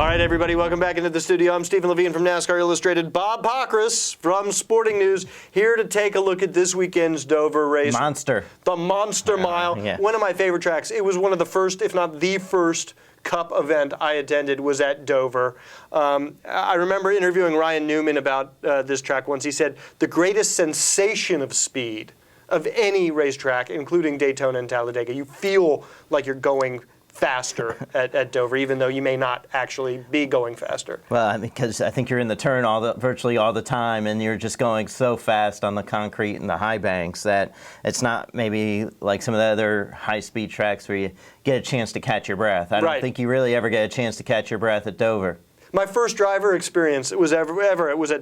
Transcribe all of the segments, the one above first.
right, everybody, welcome back into the studio. I'm Stephen Levine from NASCAR Illustrated. Bob Pockrass from Sporting News here to take a look at this weekend's Dover race. Monster. The Monster Mile. Yeah. One of my favorite tracks. It was one of the first, if not the first, Cup event I attended was at Dover. I remember interviewing Ryan Newman about this track once. He said, the greatest sensation of speed of any racetrack, including Daytona and Talladega. You feel like you're going faster at Dover, even though you may not actually be going faster. Well, because I think you're in the turn virtually all the time, and you're just going so fast on the concrete and the high banks that it's not maybe like some of the other high-speed tracks where you get a chance to catch your breath. I don't think you really ever get a chance to catch your breath at Dover. My first driver experience it was at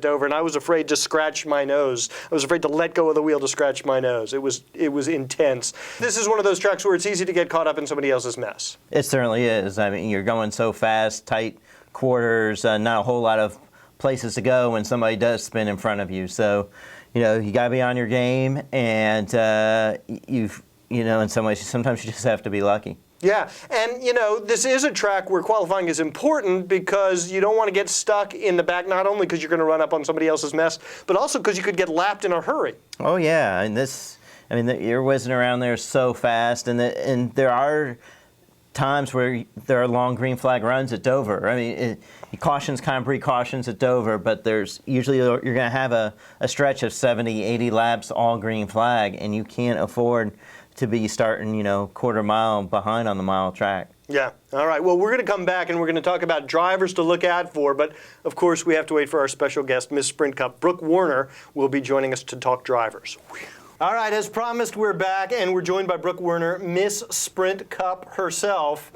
Dover, and I was afraid to scratch my nose. I was afraid to let go of the wheel to scratch my nose. It was intense. This is one of those tracks where it's easy to get caught up in somebody else's mess. It certainly is. I mean, you're going so fast, tight quarters, not a whole lot of places to go when somebody does spin in front of you. So, you got to be on your game, and in some ways, sometimes you just have to be lucky. Yeah, and this is a track where qualifying is important because you don't want to get stuck in the back, not only because you're going to run up on somebody else's mess, but also because you could get lapped in a hurry. Oh yeah, and you're whizzing around there so fast, and there are times where there are long green flag runs at Dover. I mean, cautions kind of breed cautions at Dover, but there's usually you're going to have a stretch of 70, 80 laps all green flag, and you can't afford to be starting, quarter mile behind on the mile track. Yeah. All right. Well, we're going to come back and we're going to talk about drivers to look out for, but of course we have to wait for our special guest, Miss Sprint Cup. Brooke Warner will be joining us to talk drivers. All right. As promised, we're back and we're joined by Brooke Warner, Miss Sprint Cup herself.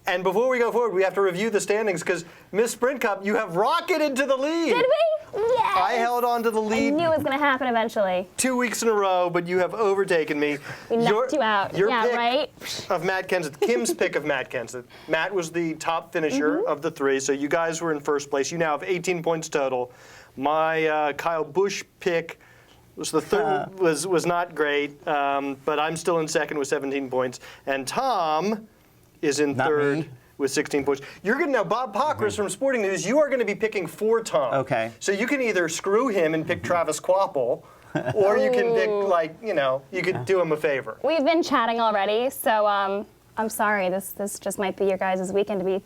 And before we go forward, we have to review the standings because Miss Sprint Cup, you have rocketed to the lead. Did we? Yes. I held on to the lead. I knew it was going to happen eventually. 2 weeks in a row, but you have overtaken me. We knocked you out. Your yeah, pick right? of Matt Kenseth, Kim's pick of Matt Kenseth. Matt was the top finisher of the three, so you guys were in first place. You now have 18 points total. My Kyle Busch pick was the third, was not great, but I'm still in second with 17 points. And Tom is in third with 16 points. You're going to now, Bob Pockrass from Sporting News, you are going to be picking for Tom. Okay. So you can either screw him and pick Travis Kvapil, or you can pick, you could do him a favor. We've been chatting already, so I'm sorry. This just might be your guys' weekend to be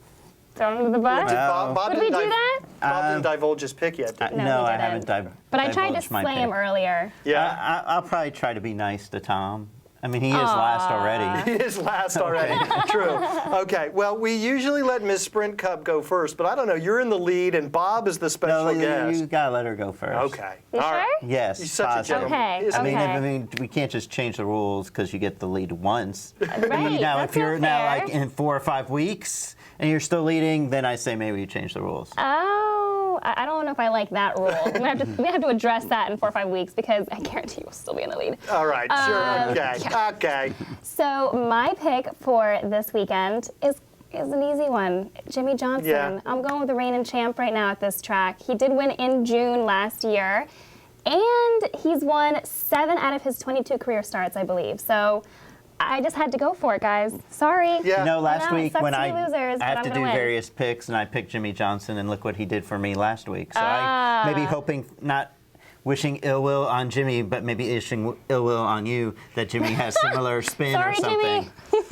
thrown under the bus. Bob Would we do that? Bob didn't divulge his pick yet, did he? No, I haven't But I tried to slay him earlier. Yeah. I'll probably try to be nice to Tom. I mean, he is last already. He is last already. True. Okay. Well, we usually let Miss Sprint Cup go first, but I don't know. You're in the lead, and Bob is the special guest. You gotta let her go first. Okay. You All right. sure? Yes. He's such a gentleman. Okay. I mean, we can't just change the rules because you get the lead once. Right. Now, That's if you're not now fair. like in 4 or 5 weeks and you're still leading, then I say maybe you change the rules. Oh, I don't know if I like that rule. We have to address that in 4 or 5 weeks because I guarantee you will still be in the lead. All right. Sure. Okay. Yeah. Okay. So my pick for this weekend is an easy one. Jimmy Johnson. Yeah. I'm going with the reigning champ right now at this track. He did win in June last year, and he's won 7 out of his 22 career starts, I believe. So I just had to go for it, guys. Sorry. Yeah. Last week when I losers, have to do various picks, and I picked Jimmy Johnson, and look what he did for me last week. So I maybe hoping, not wishing ill will on Jimmy, but maybe wishing ill will on you that Jimmy has similar spin or something. Jimmy.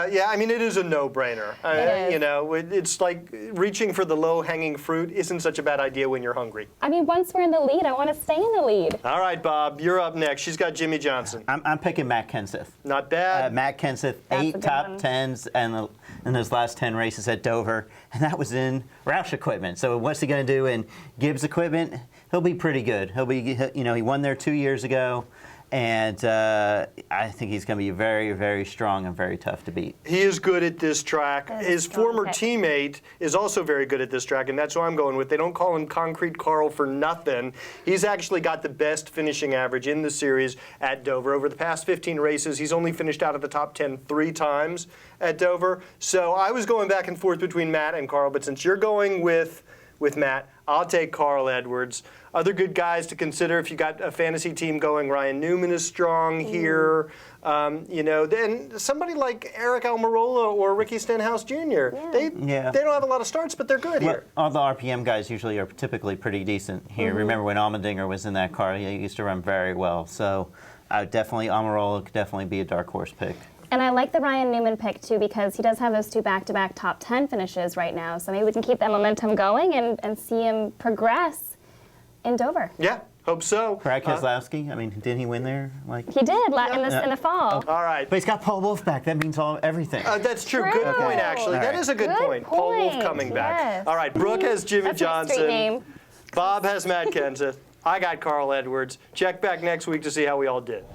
Yeah, I mean, it is a no-brainer. It's like reaching for the low-hanging fruit isn't such a bad idea when you're hungry. I mean, once we're in the lead, I want to stay in the lead. All right, Bob, you're up next. She's got Jimmy Johnson. I'm picking Matt Kenseth. Not bad. Matt Kenseth, That's a 8 good top one. 10s in those last 10 races at Dover, and that was in Roush equipment. So what's he going to do in Gibbs equipment? He'll be pretty good. He won there 2 years ago, and I think he's going to be very, very strong and very tough to beat. He is good at this track. His former teammate is also very good at this track, and that's who I'm going with. They don't call him Concrete Carl for nothing. He's actually got the best finishing average in the series at Dover. Over the past 15 races, he's only finished out of the top 10 3 times at Dover. So I was going back and forth between Matt and Carl, but since you're going with with Matt. I'll take Carl Edwards. Other good guys to consider if you got a fantasy team going. Ryan Newman is strong here. Then somebody like Eric Almirola or Ricky Stenhouse Jr. They don't have a lot of starts, but they're good here. All the RPM guys usually are typically pretty decent here. Remember when Allmendinger was in that car, he used to run very well. So Almirola could definitely be a dark horse pick. And I like the Ryan Newman pick, too, because he does have those 2 back-to-back top 10 finishes right now. So maybe we can keep that momentum going and see him progress in Dover. Yeah, hope so. Brad Keselowski, didn't he win there? He did in the fall. All right. But he's got Paul Wolf back. That means everything. That's true. Good point, actually. That is a good point. Paul Wolf coming back. All right, Brooke has Jimmy Johnson. Street name. Bob has Matt Kenseth. I got Carl Edwards. Check back next week to see how we all did.